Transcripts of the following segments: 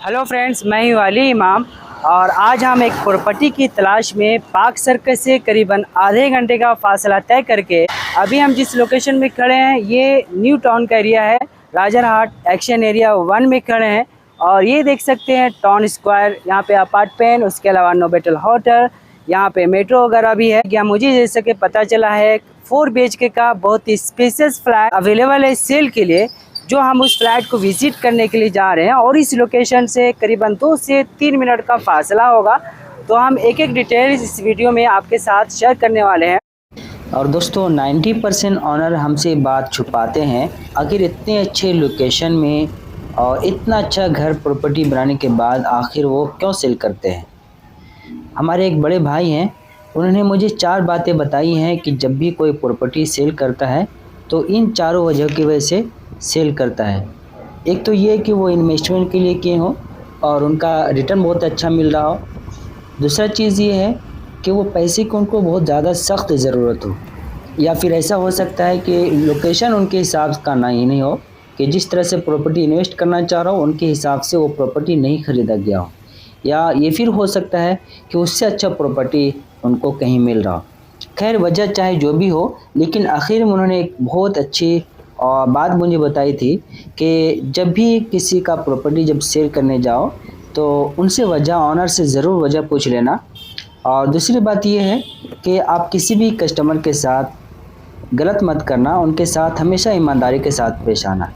Hello friends, मैं हूँ अली इमाम और आज हम एक प्रॉपर्टी की तलाश में पार्क सर्कस से करीबन आधे घंटे का फासला तय करके अभी हम जिस लोकेशन में खड़े हैं ये न्यू टाउन का एरिया है। राजरहाट एक्शन एरिया 1 में खड़े हैं और ये देख सकते हैं टाउन स्क्वायर, यहाँ पे अपार्टमेंट, उसके अलावा नोबेटल होटल, यहाँ पे मेट्रो वगैरह भी है। क्या मुझे जैसे कि पता चला है 4 BHK का बहुत ही स्पेशियस फ्लैट अवेलेबल है सेल के लिए, जो हम उस फ्लैट को विज़िट करने के लिए जा रहे हैं और इस लोकेशन से करीबन 2 से 3 मिनट का फासला होगा। तो हम एक एक डिटेल इस वीडियो में आपके साथ शेयर करने वाले हैं। और दोस्तों 90% ऑनर हमसे बात छुपाते हैं, आखिर इतने अच्छे लोकेशन में और इतना अच्छा घर प्रॉपर्टी बनाने के बाद आखिर वो क्यों सेल करते हैं। हमारे एक बड़े भाई हैं, उन्होंने मुझे 4 बातें बताई हैं कि जब भी कोई प्रॉपर्टी सेल करता है तो इन चारों वजह की वजह से सेल करता है। एक तो ये कि वो इन्वेस्टमेंट के लिए किए हो और उनका रिटर्न बहुत अच्छा मिल रहा हो। दूसरा चीज़ ये है कि वो पैसे की उनको बहुत ज़्यादा सख्त ज़रूरत हो, या फिर ऐसा हो सकता है कि लोकेशन उनके हिसाब का नहीं हो, कि जिस तरह से प्रॉपर्टी इन्वेस्ट करना चाह रहा हो उनके हिसाब से वो प्रॉपर्टी नहीं ख़रीदा गया हो, या ये फिर हो सकता है कि उससे अच्छा प्रॉपर्टी उनको कहीं मिल रहा हो। खैर वजह चाहे जो भी हो, लेकिन आखिर में उन्होंने एक बहुत अच्छी बात मुझे बताई थी कि जब भी किसी का प्रॉपर्टी जब सेल करने जाओ तो उनसे वजह, ऑनर से ज़रूर वजह पूछ लेना। और दूसरी बात ये है कि आप किसी भी कस्टमर के साथ गलत मत करना, उनके साथ हमेशा ईमानदारी के साथ पेश आना।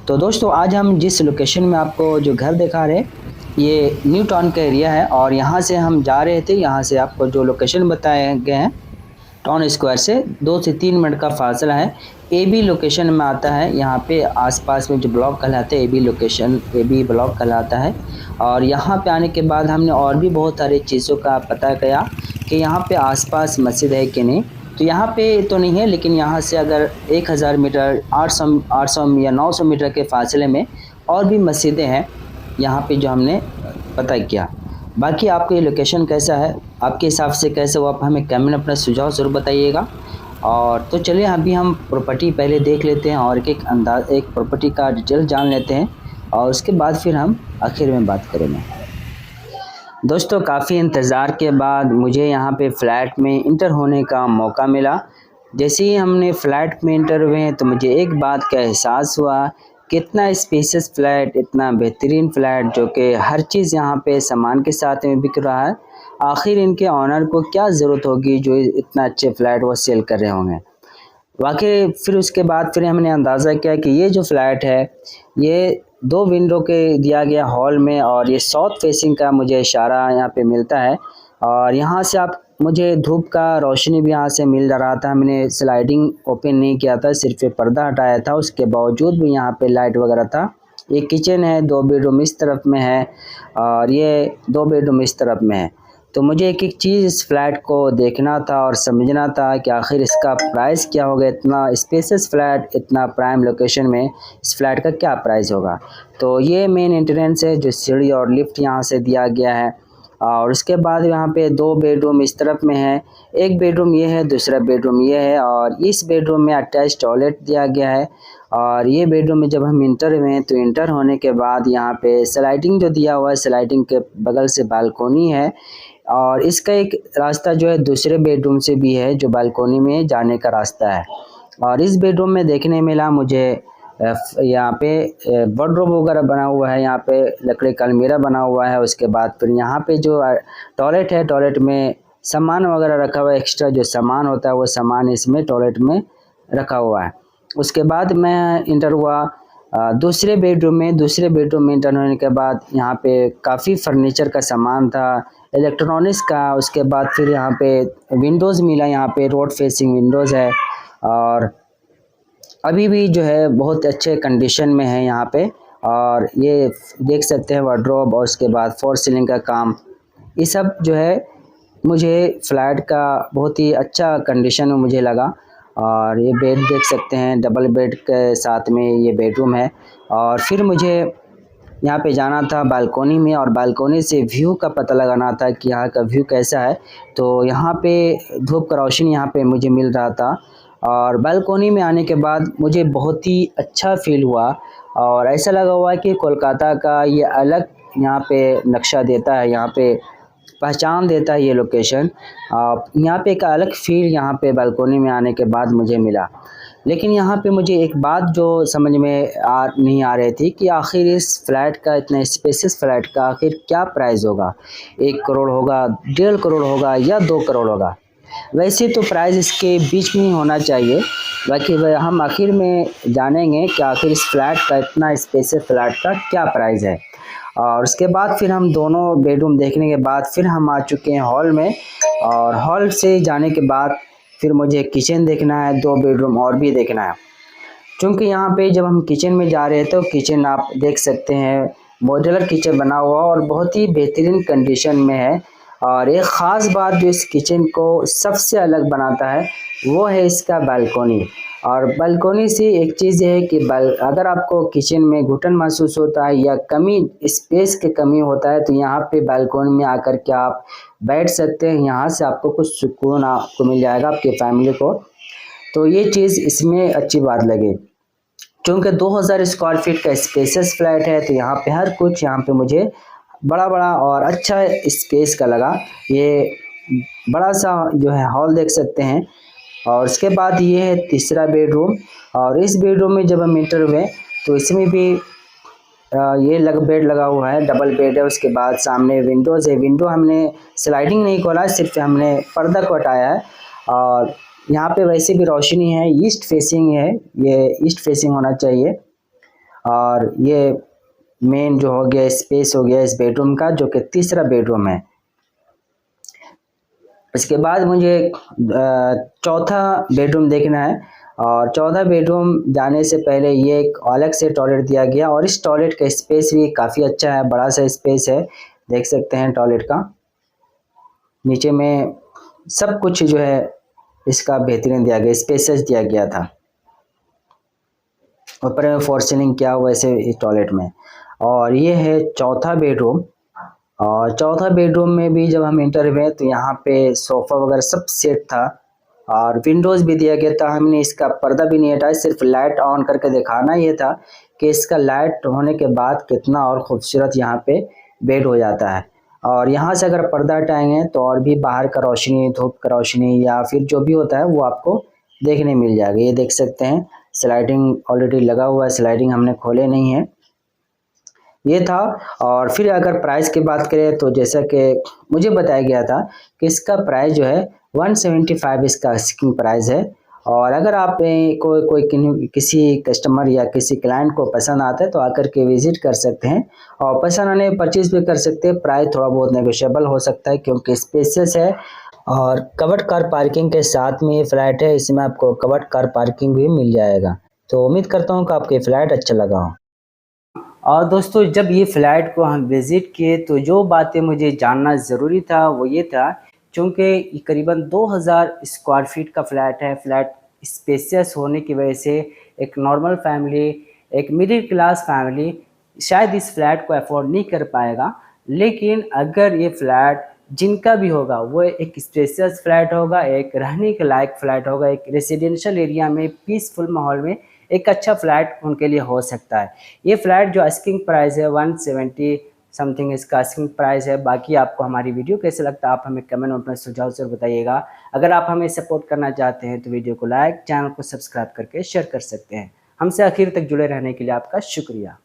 तो दोस्तों आज हम जिस लोकेशन में आपको जो घर दिखा रहे हैं ये न्यू टाउन का एरिया है और यहाँ से हम जा रहे थे। यहाँ से आपको जो लोकेशन बताए गए हैं टाउन स्क्वायर से 2 से 3 मिनट का फासला है। AB लोकेशन में आता है। यहाँ पे आसपास में जो ब्लॉक कहलाते हैं AB लोकेशन, AB ब्लॉक कहलाता है। और यहाँ पे आने के बाद हमने और भी बहुत सारी चीज़ों का पता किया कि यहाँ पे आसपास मस्जिद है कि नहीं। तो यहाँ पे तो नहीं है, लेकिन यहाँ से अगर 1000 मीटर 800 या 900 मीटर के फासले में और भी मस्जिदें हैं यहाँ पे जो हमने पता किया। बाकी आपका ये लोकेशन कैसा है, आपके हिसाब से कैसे, वो आप हमें कमेंट में अपना सुझाव ज़रूर बताइएगा। और तो चलिए अभी हम प्रॉपर्टी पहले देख लेते हैं और एक प्रॉपर्टी का डिटेल जान लेते हैं और उसके बाद फिर हम आखिर में बात करेंगे। दोस्तों काफ़ी इंतज़ार के बाद मुझे यहाँ पे फ़्लैट में इंटर होने का मौका मिला। जैसे ही हमने फ़्लैट में इंटर हुए तो मुझे एक बात का एहसास हुआ, कितना स्पेशियस फ़्लैट, इतना बेहतरीन फ़्लैट जो कि हर चीज़ यहाँ पे सामान के साथ में बिक रहा है। आखिर इनके ऑनर को क्या ज़रूरत होगी जो इतना अच्छे फ़्लैट वो सेल कर रहे होंगे। वाकई फिर उसके बाद फिर हमने अंदाज़ा किया कि ये जो फ्लैट है ये 2 विंडो के दिया गया हॉल में, और ये साउथ फेसिंग का मुझे इशारा यहाँ पे मिलता है। और यहाँ से आप मुझे धूप का रोशनी भी यहाँ से मिल रहा था। हमने स्लाइडिंग ओपन नहीं किया था, सिर्फ ये पर्दा हटाया था, उसके बावजूद भी यहाँ पे लाइट वगैरह था। ये किचन है, 2 बेडरूम इस तरफ में है और ये 2 बेडरूम इस तरफ में है। तो मुझे एक एक चीज़ इस फ्लैट को देखना था और समझना था कि आखिर इसका प्राइस क्या होगा। इतना स्पेशियस फ्लैट, इतना प्राइम लोकेशन में इस फ्लैट का क्या प्राइस होगा। तो ये मेन एंट्रेंस है, जो सीढ़ी और लिफ्ट यहाँ से दिया गया है। और उसके बाद यहाँ पे 2 बेडरूम इस तरफ में है, एक बेडरूम ये है, दूसरा बेडरूम ये है, और इस बेडरूम में अटैच टॉयलेट दिया गया है। और ये बेडरूम में जब हम इंटर हुए तो इंटर होने के बाद यहाँ पे स्लाइडिंग जो दिया हुआ है, स्लाइडिंग के बगल से बालकोनी है और इसका एक रास्ता जो है दूसरे बेडरूम से भी है, जो बालकोनी में जाने का रास्ता है। और इस बेडरूम में देखने मिला मुझे यहाँ पे वार्डरोब वगैरह बना हुआ है, यहाँ पे लकड़ी का अलमीरा बना हुआ है। उसके बाद फिर यहाँ पे जो टॉयलेट है, टॉयलेट में सामान वगैरह रखा हुआ है, एक्स्ट्रा जो सामान होता है वो सामान इसमें टॉयलेट में रखा हुआ है। उसके बाद मैं इंटर हुआ दूसरे बेडरूम में इंटर होने के बाद यहाँ पे काफ़ी फर्नीचर का सामान था, इलेक्ट्रॉनिक्स का। उसके बाद फिर यहाँ पे विंडोज़ मिला, यहाँ पे रोड फेसिंग विंडोज़ है और अभी भी जो है बहुत अच्छे कंडीशन में है यहाँ पे। और ये देख सकते हैं वार्डरोब और उसके बाद फॉर सीलिंग का काम, ये सब जो है मुझे फ्लैट का बहुत ही अच्छा कंडीशन में मुझे लगा। और ये बेड देख सकते हैं, डबल बेड के साथ में ये बेडरूम है। और फिर मुझे यहाँ पे जाना था बालकोनी में और बालकोनी से व्यू का पता लगाना था कि यहाँ का व्यू कैसा है। तो यहाँ पे धूप का रोशनी यहाँ पे मुझे मिल रहा था और बालकोनी में आने के बाद मुझे बहुत ही अच्छा फील हुआ और ऐसा लगा हुआ है कि कोलकाता का ये अलग यहाँ पे नक्शा देता है, यहाँ पे पहचान देता है ये लोकेशन। यहाँ पे एक अलग फील यहाँ पे बालकोनी में आने के बाद मुझे मिला। लेकिन यहाँ पे मुझे एक बात जो समझ में नहीं आ रही थी कि आखिर इस फ्लैट का, इतना स्पेसियस फ्लैट का आखिर क्या प्राइस होगा। 1 करोड़ होगा, 1.5 करोड़ होगा या 2 करोड़ होगा। वैसे तो प्राइस इसके बीच में ही होना चाहिए। बाकी हम आखिर में जानेंगे कि आखिर इस फ्लैट का, इतना स्पेसियस फ्लैट का क्या प्राइस है। और उसके बाद फिर हम दोनों बेडरूम देखने के बाद फिर हम आ चुके हैं हॉल में। और हॉल से जाने के बाद फिर मुझे किचन देखना है, 2 बेडरूम और भी देखना है। क्योंकि यहाँ पे जब हम किचन में जा रहे हैं तो किचन आप देख सकते हैं मॉड्यूलर किचन बना हुआ और बहुत ही बेहतरीन कंडीशन में है। और एक ख़ास बात जो इस किचन को सबसे अलग बनाता है वो है इसका बालकोनी। और बालकोनी से एक चीज़ है कि अगर आपको किचन में घुटन महसूस होता है या कमी, स्पेस की कमी होता है, तो यहाँ पे बालकोनी में आकर के आप बैठ सकते हैं। यहाँ से आपको कुछ सुकून आपको मिल जाएगा, आपकी फैमिली को। तो ये चीज़ इसमें अच्छी बात लगी। क्योंकि 2000 स्क्वायर फीट का स्पेसियस फ्लैट है, तो यहाँ पे हर कुछ यहाँ पे मुझे बड़ा बड़ा और अच्छा स्पेस का लगा। ये बड़ा सा जो है हॉल देख सकते हैं। और उसके बाद ये है तीसरा बेडरूम। और इस बेडरूम में जब हम इंटर हुए तो इसमें भी ये बेड लगा हुआ है, डबल बेड है। उसके बाद सामने विंडोज़ है। विंडो हमने स्लाइडिंग नहीं खोला, सिर्फ हमने पर्दा को हटाया है। और यहाँ पे वैसे भी रोशनी है, ईस्ट फेसिंग है, ये ईस्ट फेसिंग होना चाहिए। और ये मेन जो हो गया स्पेस हो गया इस बेडरूम का, जो कि तीसरा बेडरूम है। इसके बाद मुझे चौथा बेडरूम देखना है। और चौथा बेडरूम जाने से पहले ये एक अलग से टॉयलेट दिया गया और इस टॉयलेट का स्पेस भी काफ़ी अच्छा है, बड़ा सा स्पेस है, देख सकते हैं टॉयलेट का। नीचे में सब कुछ जो है इसका बेहतरीन दिया गया, स्पेसेस दिया गया था। ऊपर में फॉर सीलिंग किया हुआ ऐसे इस टॉयलेट में। और ये है चौथा बेडरूम। और चौथा बेडरूम में भी जब हम इंटर हुए तो यहाँ पे सोफ़ा वगैरह सब सेट था और विंडोज़ भी दिया गया था। हमने इसका पर्दा भी नहीं हटाया, सिर्फ लाइट ऑन करके दिखाना ये था कि इसका लाइट होने के बाद कितना और ख़ूबसूरत यहाँ पे बेड हो जाता है। और यहाँ से अगर पर्दा हटाएंगे तो और भी बाहर का रोशनी, धूप का रोशनी या फिर जो भी होता है वो आपको देखने मिल जाएगा। ये देख सकते हैं स्लाइडिंग ऑलरेडी लगा हुआ है, स्लाइडिंग हमने खोले नहीं है, ये था। और फिर अगर प्राइस की बात करें तो जैसा कि मुझे बताया गया था कि इसका प्राइस जो है 175 इसका आस्किंग प्राइस है। और अगर आप किसी कस्टमर या किसी क्लाइंट को पसंद आता है तो आकर के विज़िट कर सकते हैं और पसंद आने परचेज़ भी कर सकते हैं। प्राइस थोड़ा बहुत नेगोशिएबल हो सकता है क्योंकि स्पेसियस है और कवर्ड कार पार्किंग के साथ में ये फ्लैट है। इसमें आपको कवर्ड कार पार्किंग भी मिल जाएगा। तो उम्मीद करता हूँ कि आपको ये फ्लैट अच्छा लगा हो। और दोस्तों, जब ये फ़्लैट को हम विज़िट किए तो जो बातें मुझे जानना ज़रूरी था वो ये था, क्योंकि करीबन 2000 स्क्वायर फीट का फ़्लैट है। फ्लैट स्पेसियस होने की वजह से एक नॉर्मल फैमिली, एक मिडिल क्लास फैमिली शायद इस फ्लैट को अफोर्ड नहीं कर पाएगा। लेकिन अगर ये फ्लैट जिनका भी होगा वो एक स्पेसियस फ्लैट होगा, एक रहने के लायक फ्लैट होगा, एक रेसिडेंशियल एरिया में पीसफुल माहौल में एक अच्छा फ्लैट उनके लिए हो सकता है। ये फ्लैट जो आस्किंग प्राइस है 170 समथिंग इसका आस्किंग प्राइस है। बाकी आपको हमारी वीडियो कैसे लगता है आप हमें कमेंट में सुझाव जरूर बताइएगा। अगर आप हमें सपोर्ट करना चाहते हैं तो वीडियो को लाइक, चैनल को सब्सक्राइब करके शेयर कर सकते हैं। हमसे आखिर तक जुड़े रहने के लिए आपका शुक्रिया।